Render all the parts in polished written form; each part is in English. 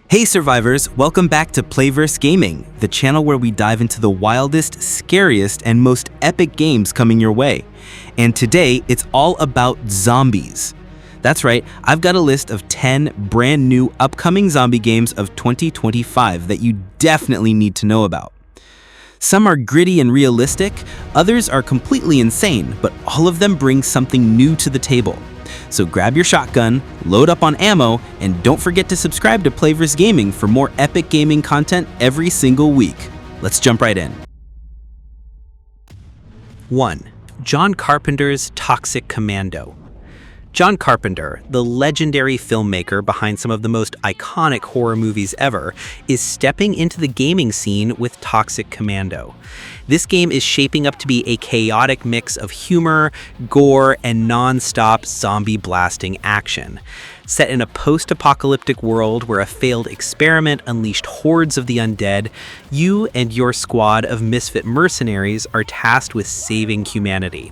Hey survivors, welcome back to Playverse Gaming, the channel where we dive into the wildest, scariest, and most epic games coming your way. And today, it's all about zombies. That's right, I've got a list of 10 brand new upcoming zombie games of 2025 that you definitely need to know about. Some are gritty and realistic, others are completely insane, but all of them bring something new to the table. So grab your shotgun, load up on ammo, and don't forget to subscribe to Playverse Gaming for more epic gaming content every single week. Let's jump right in. 1. John Carpenter's Toxic Commando. John Carpenter, the legendary filmmaker behind some of the most iconic horror movies ever, is stepping into the gaming scene with Toxic Commando. This game is shaping up to be a chaotic mix of humor, gore, and non-stop zombie blasting action. Set in a post-apocalyptic world where a failed experiment unleashed hordes of the undead, you and your squad of misfit mercenaries are tasked with saving humanity.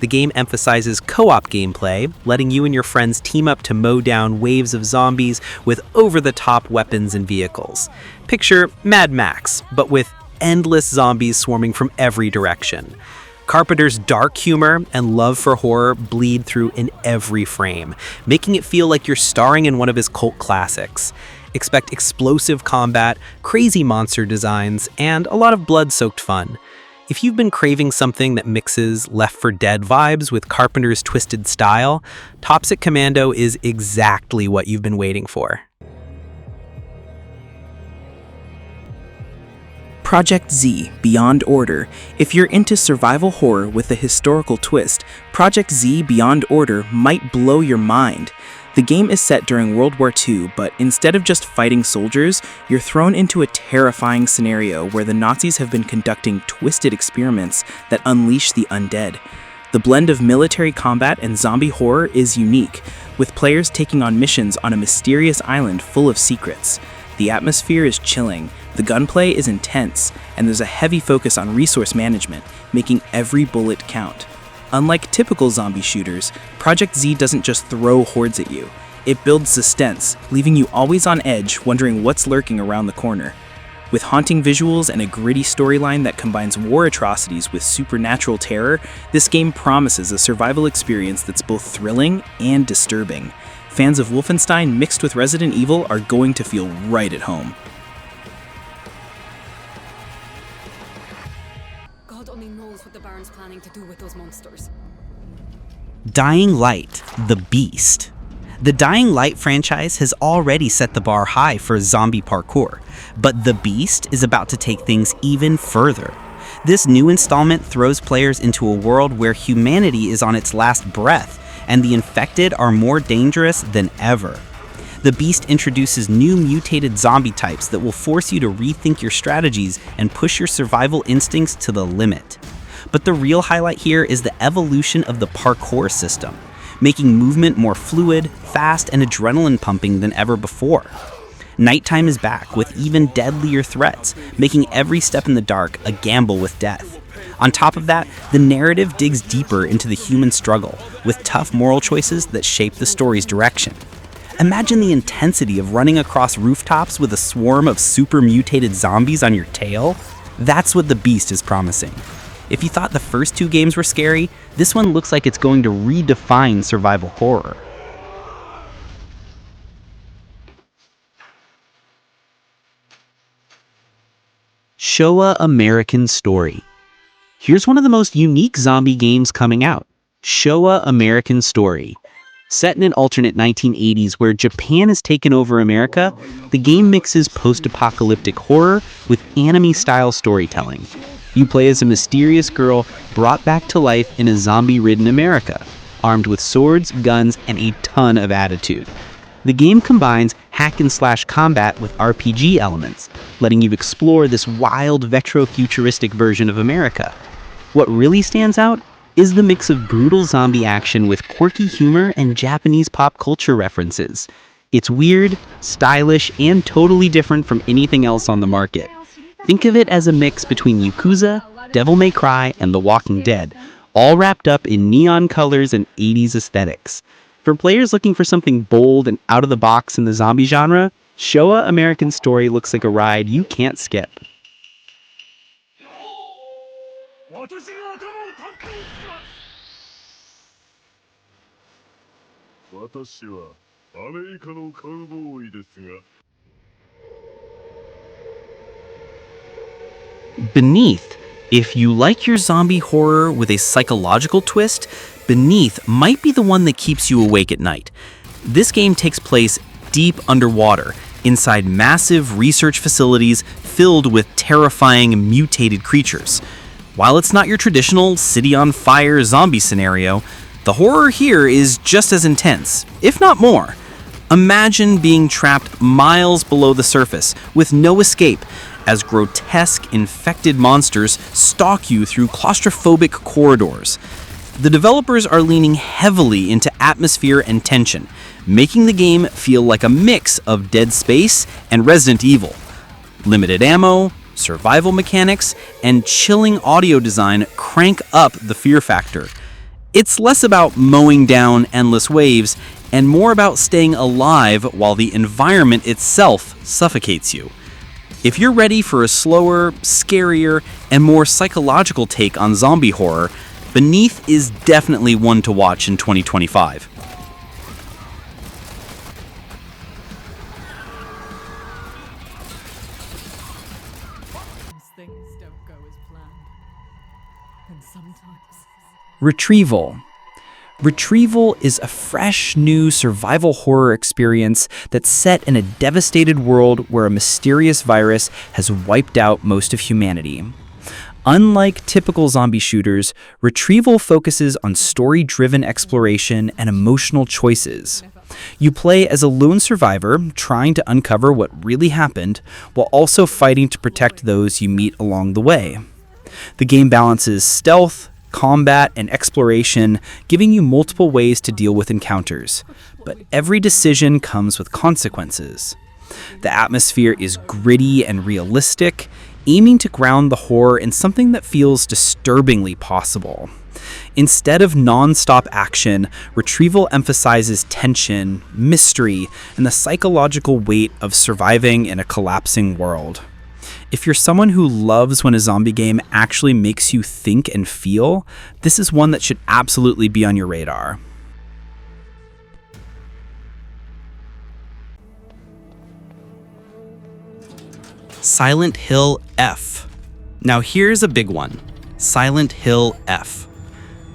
The game emphasizes co-op gameplay, letting you and your friends team up to mow down waves of zombies with over-the-top weapons and vehicles. Picture Mad Max, but with endless zombies swarming from every direction. Carpenter's dark humor and love for horror bleed through in every frame, making it feel like you're starring in one of his cult classics. Expect explosive combat, crazy monster designs, and a lot of blood-soaked fun. If you've been craving something that mixes Left 4 Dead vibes with Carpenter's twisted style, Toxic Commando is exactly what you've been waiting for. Projekt Z Beyond Order. If you're into survival horror with a historical twist, Projekt Z Beyond Order might blow your mind. The game is set during World War II, but instead of just fighting soldiers, you're thrown into a terrifying scenario where the Nazis have been conducting twisted experiments that unleash the undead. The blend of military combat and zombie horror is unique, with players taking on missions on a mysterious island full of secrets. The atmosphere is chilling, the gunplay is intense, and there's a heavy focus on resource management, making every bullet count. Unlike typical zombie shooters, Projekt Z doesn't just throw hordes at you. It builds suspense, leaving you always on edge, wondering what's lurking around the corner. With haunting visuals and a gritty storyline that combines war atrocities with supernatural terror, this game promises a survival experience that's both thrilling and disturbing. Fans of Wolfenstein mixed with Resident Evil are going to feel right at home. God only knows what the Baron's planning to do with those monsters. Dying Light, The Beast. The Dying Light franchise has already set the bar high for zombie parkour, but The Beast is about to take things even further. This new installment throws players into a world where humanity is on its last breath, and the infected are more dangerous than ever. The Beast introduces new mutated zombie types that will force you to rethink your strategies and push your survival instincts to the limit. But the real highlight here is the evolution of the parkour system, making movement more fluid, fast, and adrenaline-pumping than ever before. Nighttime is back with even deadlier threats, making every step in the dark a gamble with death. On top of that, the narrative digs deeper into the human struggle, with tough moral choices that shape the story's direction. Imagine the intensity of running across rooftops with a swarm of super mutated zombies on your tail. That's what The Beast is promising. If you thought the first two games were scary, this one looks like it's going to redefine survival horror. Showa American Story. Here's one of the most unique zombie games coming out, Showa American Story. Set in an alternate 1980s where Japan has taken over America, the game mixes post-apocalyptic horror with anime-style storytelling. You play as a mysterious girl brought back to life in a zombie-ridden America, armed with swords, guns, and a ton of attitude. The game combines hack-and-slash combat with RPG elements, letting you explore this wild, retro-futuristic version of America. What really stands out is the mix of brutal zombie action with quirky humor and Japanese pop culture references. It's weird, stylish, and totally different from anything else on the market. Think of it as a mix between Yakuza, Devil May Cry, and The Walking Dead, all wrapped up in neon colors and 80s aesthetics. For players looking for something bold and out of the box in the zombie genre, Showa American Story looks like a ride you can't skip. 私が頭を担当します私はアメリカのカウボーイですが Beneath. If you like your zombie horror with a psychological twist, Beneath might be the one that keeps you awake at night. This game takes place deep underwater, inside massive research facilities filled with terrifying mutated creatures. While it's not your traditional city on fire zombie scenario, the horror here is just as intense, if not more. Imagine being trapped miles below the surface with no escape as grotesque infected monsters stalk you through claustrophobic corridors. The developers are leaning heavily into atmosphere and tension, making the game feel like a mix of Dead Space and Resident Evil. Limited ammo, survival mechanics, and chilling audio design crank up the fear factor. It's less about mowing down endless waves and more about staying alive while the environment itself suffocates you. If you're ready for a slower, scarier, and more psychological take on zombie horror, Beneath is definitely one to watch in 2025. Things don't go as planned. And sometimes... Retrieval. Retrieval is a fresh, new survival horror experience that's set in a devastated world where a mysterious virus has wiped out most of humanity. Unlike typical zombie shooters, Retrieval focuses on story-driven exploration and emotional choices. You play as a lone survivor trying to uncover what really happened, while also fighting to protect those you meet along the way. The game balances stealth, combat, and exploration, giving you multiple ways to deal with encounters. But every decision comes with consequences. The atmosphere is gritty and realistic, aiming to ground the horror in something that feels disturbingly possible. Instead of non-stop action, Retrieval emphasizes tension, mystery, and the psychological weight of surviving in a collapsing world. If you're someone who loves when a zombie game actually makes you think and feel, this is one that should absolutely be on your radar. Silent Hill F. Now here's a big one. Silent Hill F.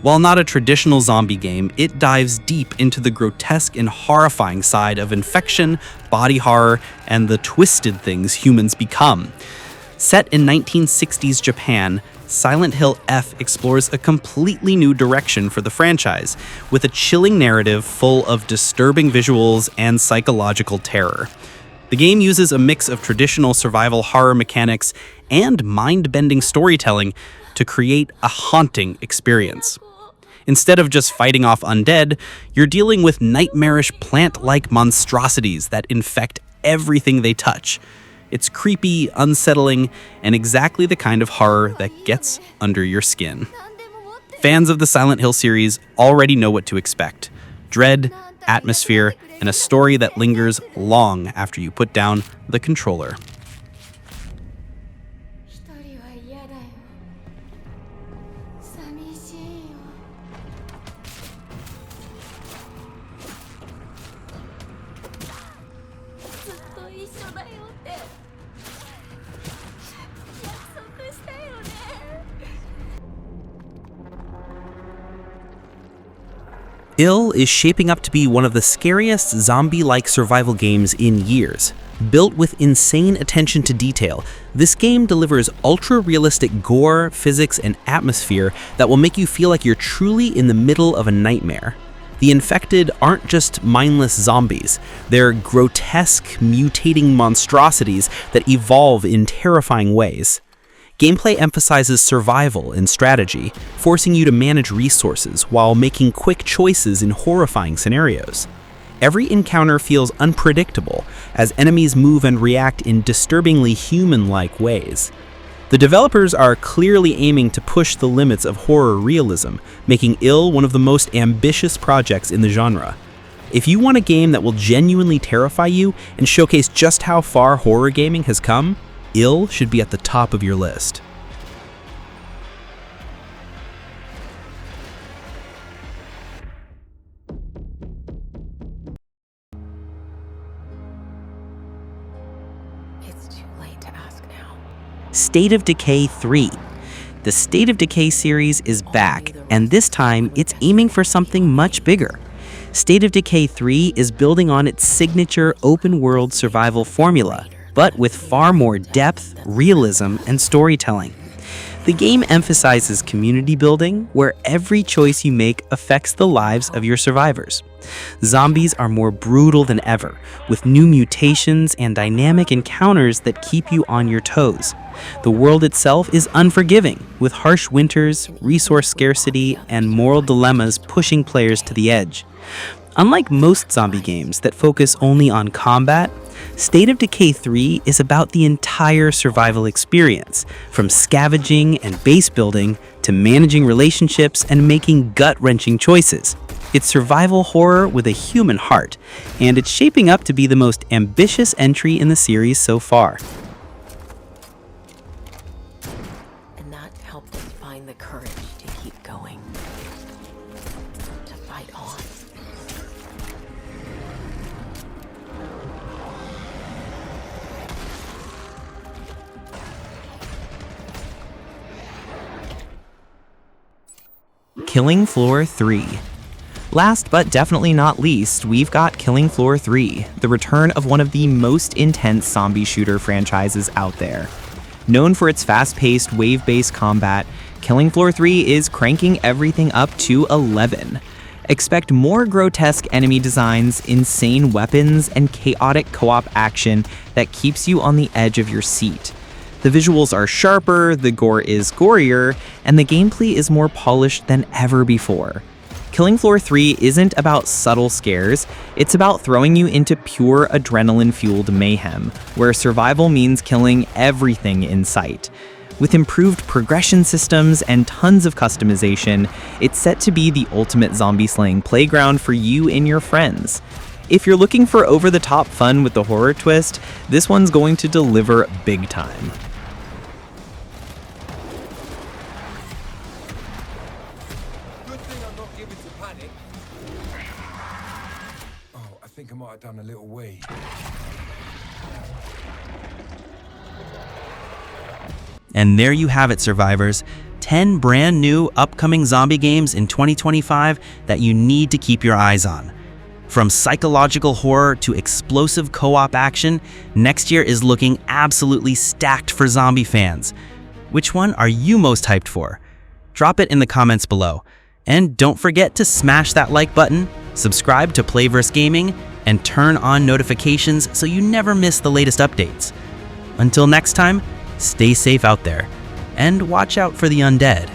While not a traditional zombie game, it dives deep into the grotesque and horrifying side of infection, body horror, and the twisted things humans become. Set in 1960s Japan, Silent Hill F explores a completely new direction for the franchise, with a chilling narrative full of disturbing visuals and psychological terror. The game uses a mix of traditional survival horror mechanics and mind-bending storytelling to create a haunting experience. Instead of just fighting off undead, you're dealing with nightmarish plant-like monstrosities that infect everything they touch. It's creepy, unsettling, and exactly the kind of horror that gets under your skin. Fans of the Silent Hill series already know what to expect: dread, atmosphere, and a story that lingers long after you put down the controller. 一人は嫌だよ。寂しいよ。ずっと一緒だよって約束したよね。Ill is shaping up to be one of the scariest zombie-like survival games in years. Built with insane attention to detail, this game delivers ultra-realistic gore, physics, and atmosphere that will make you feel like you're truly in the middle of a nightmare. The infected aren't just mindless zombies, they're grotesque, mutating monstrosities that evolve in terrifying ways. Gameplay emphasizes survival and strategy, forcing you to manage resources while making quick choices in horrifying scenarios. Every encounter feels unpredictable, as enemies move and react in disturbingly human-like ways. The developers are clearly aiming to push the limits of horror realism, making Ill one of the most ambitious projects in the genre. If you want a game that will genuinely terrify you and showcase just how far horror gaming has come, Ill should be at the top of your list. It's too late to ask now. State of Decay 3. The State of Decay series is back, and this time it's aiming for something much bigger. State of Decay 3 is building on its signature open-world survival formula, but with far more depth, realism, and storytelling. The game emphasizes community building, where every choice you make affects the lives of your survivors. Zombies are more brutal than ever, with new mutations and dynamic encounters that keep you on your toes. The world itself is unforgiving, with harsh winters, resource scarcity, and moral dilemmas pushing players to the edge. Unlike most zombie games that focus only on combat, State of Decay 3 is about the entire survival experience, from scavenging and base building to managing relationships and making gut-wrenching choices. It's survival horror with a human heart, and it's shaping up to be the most ambitious entry in the series so far. And that helped us find the courage to keep going. To fight on. Killing Floor 3. Last but definitely not least, we've got Killing Floor 3, the return of one of the most intense zombie shooter franchises out there. Known for its fast-paced, wave-based combat, Killing Floor 3 is cranking everything up to 11. Expect more grotesque enemy designs, insane weapons, and chaotic co-op action that keeps you on the edge of your seat. The visuals are sharper, the gore is gorier, and the gameplay is more polished than ever before. Killing Floor 3 isn't about subtle scares, it's about throwing you into pure adrenaline-fueled mayhem, where survival means killing everything in sight. With improved progression systems and tons of customization, it's set to be the ultimate zombie-slaying playground for you and your friends. If you're looking for over-the-top fun with the horror twist, this one's going to deliver big time. I think I might have done a little wee. And there you have it, survivors. 10 brand new upcoming zombie games in 2025 that you need to keep your eyes on. From psychological horror to explosive co-op action, next year is looking absolutely stacked for zombie fans. Which one are you most hyped for? Drop it in the comments below. And don't forget to smash that like button, subscribe to Playverse Gaming, and turn on notifications so you never miss the latest updates. Until next time, stay safe out there, and watch out for the undead.